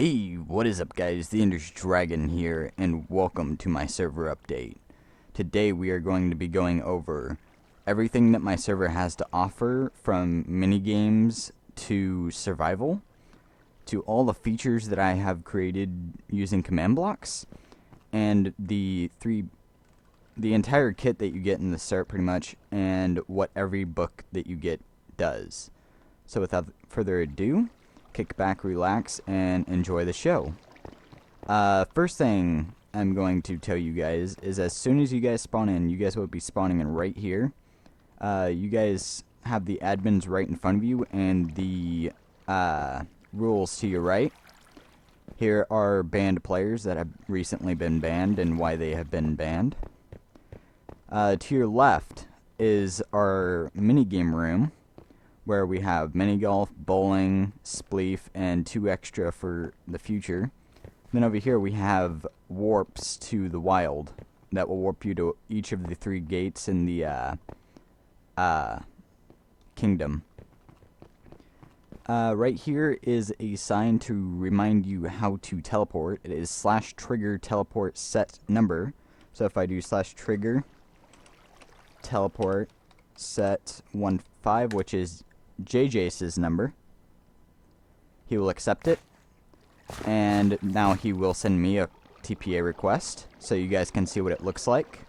Hey, what is up guys? The Ender's Dragon here, and welcome to my server update. Today we are going to be going over everything that my server has to offer, from minigames to survival, to all the features that I have created using command blocks, and the entire kit that you get in the start pretty much, and what every book that you get does. So without further ado, kick back, relax, and enjoy the show. First thing I'm going to tell you guys is as soon as you guys spawn in, you guys will be spawning in right here. You guys have the admins right in front of you and the rules to your right. Here are banned players that have recently been banned and why they have been banned. To your left is our minigame room, where we have mini golf, bowling, spleef, and 2 extra for the future. Then over here we have warps to the wild that will warp you to each of the 3 gates in the kingdom. Right here is a sign to remind you how to teleport. It is /trigger teleport set number. So if I do /trigger teleport set 15, which is JJ's number, he will accept it, and now he will send me a TPA request so you guys can see what it looks like.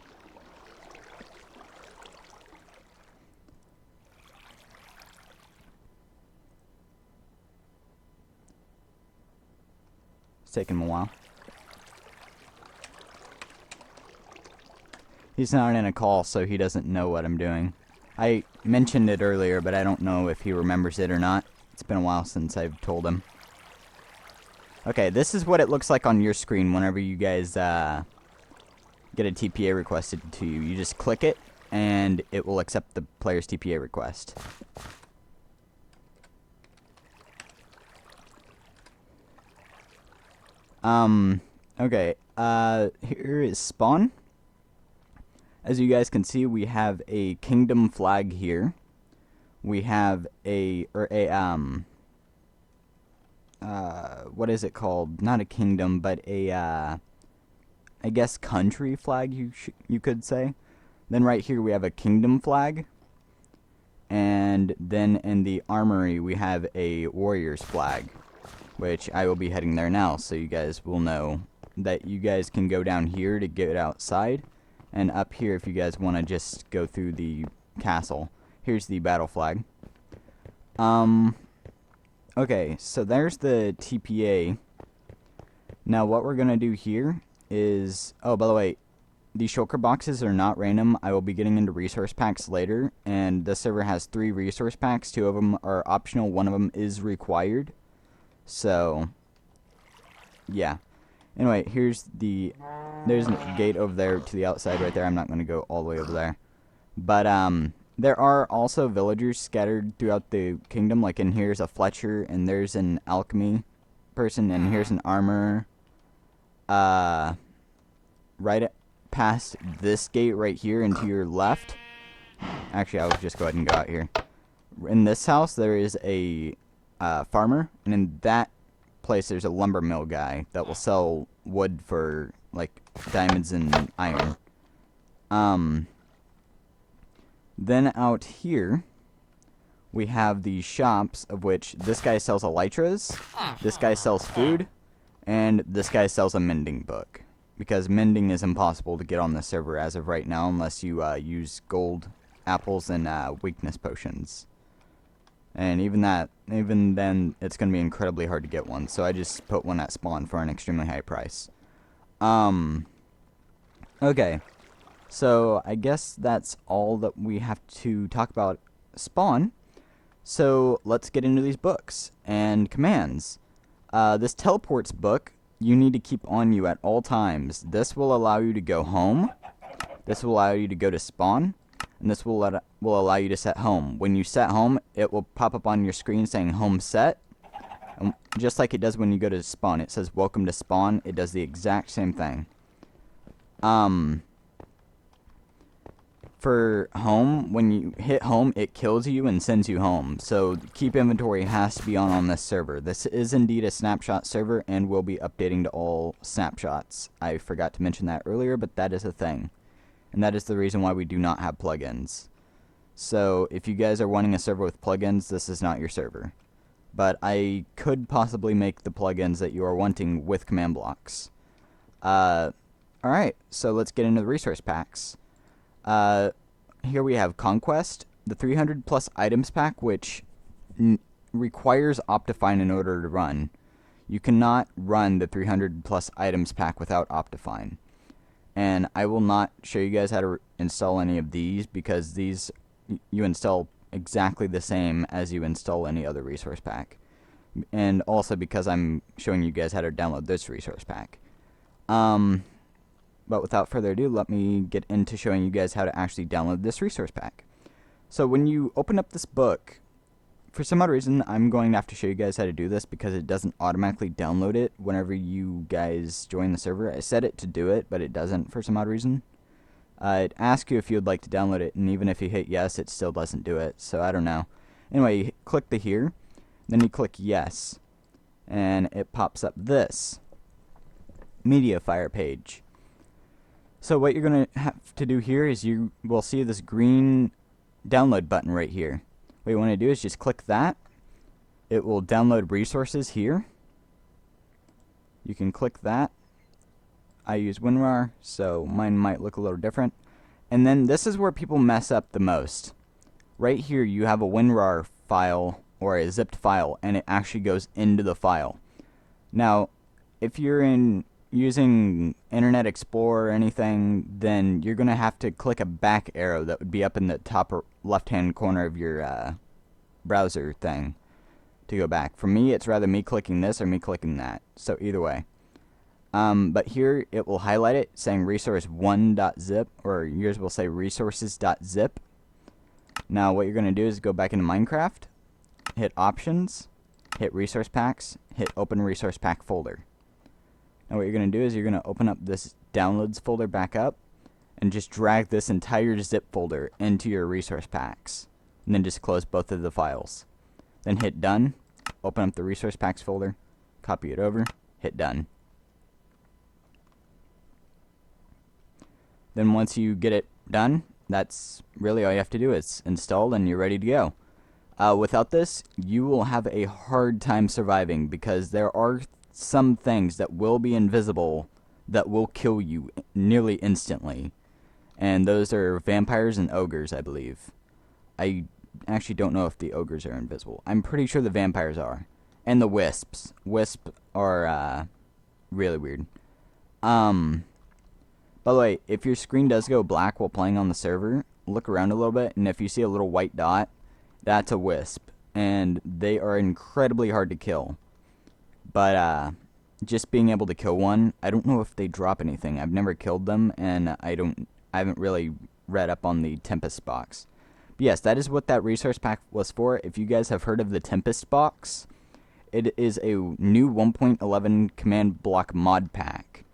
It's taking him a while. He's not in a call, so he doesn't know what I'm doing. I mentioned it earlier, but I don't know if he remembers it or not. It's been a while since I've told him. Okay, this is what it looks like on your screen whenever you guys get a TPA requested to you. You just click it, and it will accept the player's TPA request. Okay, here is spawn. As you guys can see, we have a kingdom flag here. We have what is it called? Not a kingdom, but a, I guess country flag, you could say. Then right here we have a kingdom flag. And then in the armory we have a warrior's flag, which I will be heading there now, so you guys will know that you guys can go down here to get outside. And up here, if you guys want to just go through the castle. Here's the battle flag. Okay, so there's the TPA. Now what we're going to do here is... Oh, by the way, the shulker boxes are not random. I will be getting into resource packs later. And the server has 3 resource packs. 2 of them are optional. 1 of them is required. So, yeah. Anyway, there's a gate over there to the outside right there. I'm not going to go all the way over there. But, there are also villagers scattered throughout the kingdom. Like, in here's a Fletcher, and there's an alchemy person, and here's an armor. Right past this gate right here and to your left. Actually, I'll just go ahead and go out here. In this house, there is a farmer, and in that place there's a lumber mill guy that will sell wood for like diamonds and iron. Then out here we have the shops, of which this guy sells elytras, this guy sells food, and this guy sells a mending book, because mending is impossible to get on the server as of right now unless you use gold apples and weakness potions. And even then, it's going to be incredibly hard to get one. So I just put one at spawn for an extremely high price. Okay. So I guess that's all that we have to talk about spawn. So let's get into these books and commands. This teleports book, you need to keep on you at all times. This will allow you to go home. This will allow you to go to spawn. And this will allow you to set home. When you set home, it will pop up on your screen saying home set. And just like it does when you go to spawn. It says welcome to spawn. It does the exact same thing. for home, when you hit home, it kills you and sends you home. So keep inventory has to be on this server. This is indeed a snapshot server and will be updating to all snapshots. I forgot to mention that earlier, but that is a thing. And that is the reason why we do not have plugins. So if you guys are wanting a server with plugins, this is not your server. But I could possibly make the plugins that you are wanting with command blocks. Alright, so let's get into the resource packs. Here we have Conquest, the 300 plus items pack, which requires Optifine in order to run. You cannot run the 300 plus items pack without Optifine. And I will not show you guys how to install any of these, because these you install exactly the same as you install any other resource pack. And also because I'm showing you guys how to download this resource pack. But without further ado, let me get into showing you guys how to actually download this resource pack. So when you open up this book, for some odd reason, I'm going to have to show you guys how to do this because it doesn't automatically download it whenever you guys join the server. I set it to do it, but it doesn't for some odd reason. It asks you if you would like to download it, and even if you hit yes, it still doesn't do it, so I don't know. Anyway, you click the here, then you click yes, and it pops up this Mediafire page. So what you're going to have to do here is you will see this green download button right here. What you want to do is just click that. It will download resources here. You can click that. I use WinRAR, so mine might look a little different. And then this is where people mess up the most. Right here you have a WinRAR file or a zipped file, and it actually goes into the file. Now, if you're using Internet Explorer or anything, then you're going to have to click a back arrow that would be up in the top left-hand corner of your browser thing to go back. For me, it's rather me clicking this or me clicking that, so either way. But here it will highlight it saying resource1.zip, or yours will say resources.zip. Now what you're going to do is go back into Minecraft, hit options, hit resource packs, hit open resource pack folder. Now what you're going to do is you're going to open up this downloads folder back up and just drag this entire zip folder into your resource packs, and then just close both of the files. Then hit done, open up the resource packs folder, copy it over, hit done. Then once you get it done, that's really all you have to do. It's installed and you're ready to go. Without this, you will have a hard time surviving, because there are some things that will be invisible that will kill you nearly instantly. And those are vampires and ogres, I believe. I actually don't know if the ogres are invisible. I'm pretty sure the vampires are. And the wisps. Wisps are really weird. By the way, if your screen does go black while playing on the server, look around a little bit, and if you see a little white dot, that's a wisp. And they are incredibly hard to kill. But just being able to kill one, I don't know if they drop anything. I've never killed them, and I haven't really read up on the Tempest box. But yes, that is what that resource pack was for. If you guys have heard of the Tempest box, it is a new 1.11 command block mod pack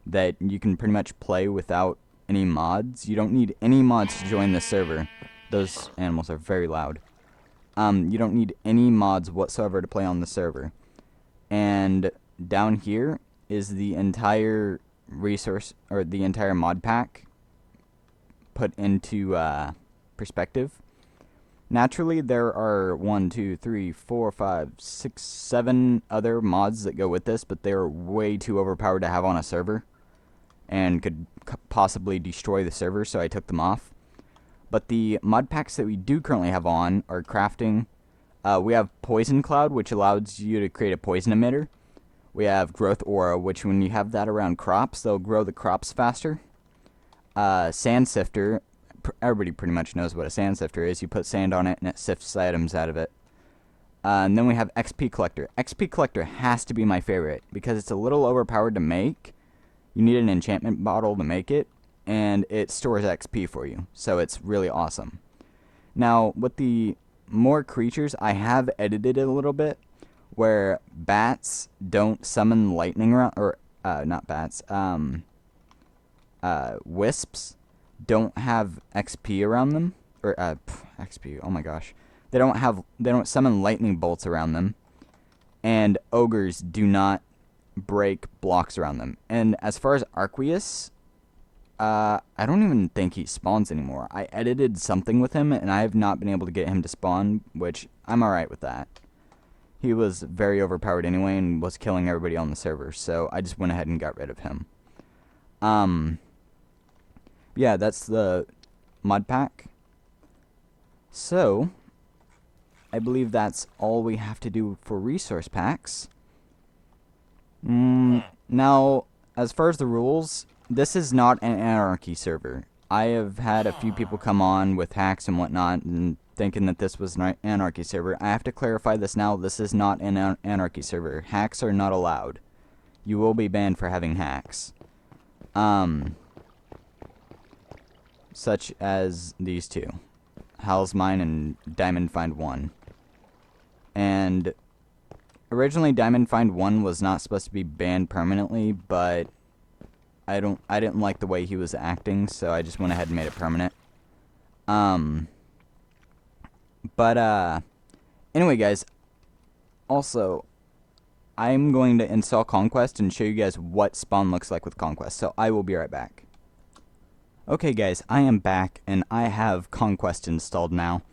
that you can pretty much play without any mods. You don't need any mods to join the server. Those animals are very loud. You don't need any mods whatsoever to play on the server. And down here is the entire resource, or the entire mod pack put into perspective. Naturally, there are 1, 2, 3, 4, 5, 6, 7 other mods that go with this, but they are way too overpowered to have on a server and could possibly destroy the server, so I took them off. But the mod packs that we do currently have on are crafting. We have Poison Cloud, which allows you to create a poison emitter. We have Growth Aura, which when you have that around crops, they'll grow the crops faster. Sand Sifter. Everybody pretty much knows what a sand sifter is. You put sand on it and it sifts items out of it. And then we have XP Collector. XP Collector has to be my favorite because it's a little overpowered to make. You need an enchantment bottle to make it, and it stores XP for you, so it's really awesome. Now, with the more creatures, I have edited it a little bit, where bats don't summon lightning round, or not bats, wisps don't have XP around them, or XP. Oh my gosh, they don't summon lightning bolts around them, and ogres do not break blocks around them. And as far as Arceus, I don't even think he spawns anymore. I edited something with him, and I have not been able to get him to spawn, which I'm alright with that. He was very overpowered anyway and was killing everybody on the server, so I just went ahead and got rid of him. Yeah, that's the mod pack. So, I believe that's all we have to do for resource packs. Now, as far as the rules, this is not an anarchy server. I have had a few people come on with hacks and whatnot and thinking that this was an anarchy server. I have to clarify this now. This is not an anarchy server. Hacks are not allowed. You will be banned for having hacks. Such as these two. Hal's Mine and Diamond Find 1. And originally Diamond Find 1 was not supposed to be banned permanently, but I didn't like the way he was acting, so I just went ahead and made it permanent. Anyway, guys, also, I'm going to install Conquest and show you guys what spawn looks like with Conquest, so I will be right back. Okay, guys, I am back, and I have Conquest installed now.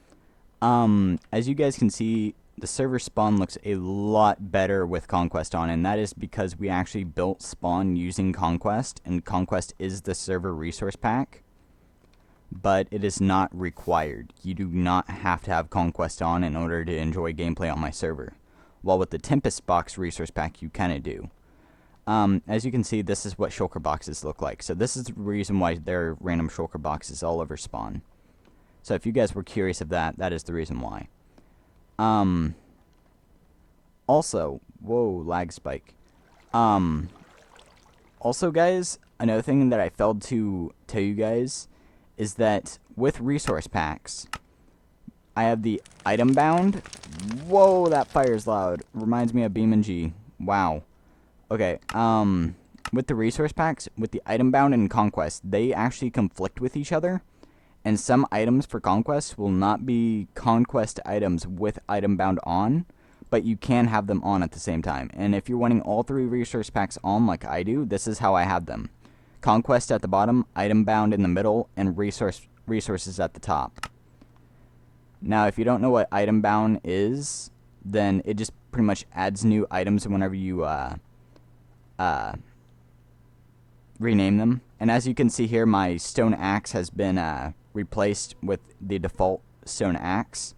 As you guys can see, the server spawn looks a lot better with Conquest on, and that is because we actually built spawn using Conquest, and Conquest is the server resource pack. But it is not required. You do not have to have Conquest on in order to enjoy gameplay on my server. While with the Tempest box resource pack, you kind of do. As you can see, this is what shulker boxes look like. So this is the reason why there are random shulker boxes all over spawn. So if you guys were curious of that, that is the reason why. Also, whoa, lag spike. Also, guys, another thing that I failed to tell you guys is that with resource packs, I have the item bound. Whoa, that fire's loud. Reminds me of BeamNG. Wow. Okay, with the resource packs, with the item bound and Conquest, they actually conflict with each other. And some items for Conquest will not be Conquest items with item bound on, but you can have them on at the same time. And if you're wanting all three resource packs on like I do, this is how I have them. Conquest at the bottom, item bound in the middle, and resources at the top. Now, if you don't know what item bound is, then it just pretty much adds new items whenever you rename them. And as you can see here, my stone axe has been replaced with the default stone axe,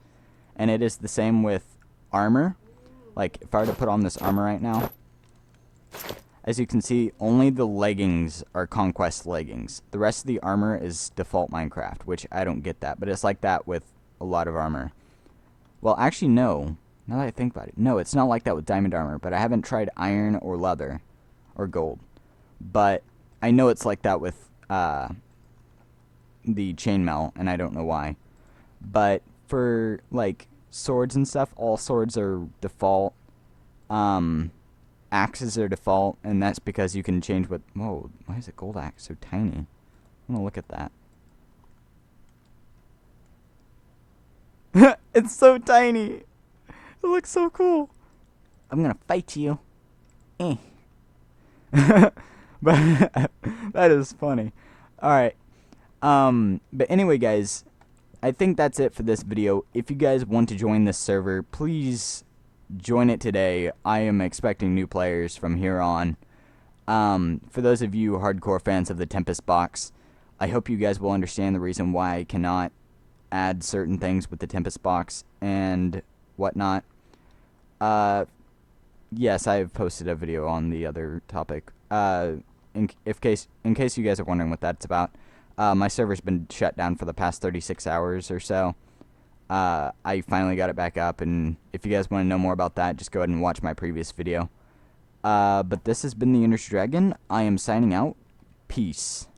and it is the same with armor. Like if I were to put on this armor right now, as you can see, only the leggings are Conquest leggings. The rest of the armor is default Minecraft, which I don't get that, but it's like that with a lot of armor. Well, actually, no. Now that I think about it, no, it's not like that with diamond armor, but I haven't tried iron or leather or gold. But I know it's like that with the chainmail, and I don't know why. But for like swords and stuff, all swords are default. Axes are default, and that's because you can change what... Whoa, why is a gold axe so tiny? I'm gonna look at that. It's so tiny. It looks so cool. I'm gonna fight you. Eh. But that is funny. Alright. But anyway, guys, I think that's it for this video. If you guys want to join this server, please join it today. I am expecting new players from here on. For those of you hardcore fans of the Tempest box, I hope you guys will understand the reason why I cannot add certain things with the Tempest box and whatnot. Yes, I've posted a video on the other topic. In case you guys are wondering what that's about, my server's been shut down for the past 36 hours or so. I finally got it back up, and if you guys want to know more about that, just go ahead and watch my previous video. But this has been the Jragon. I am signing out. Peace.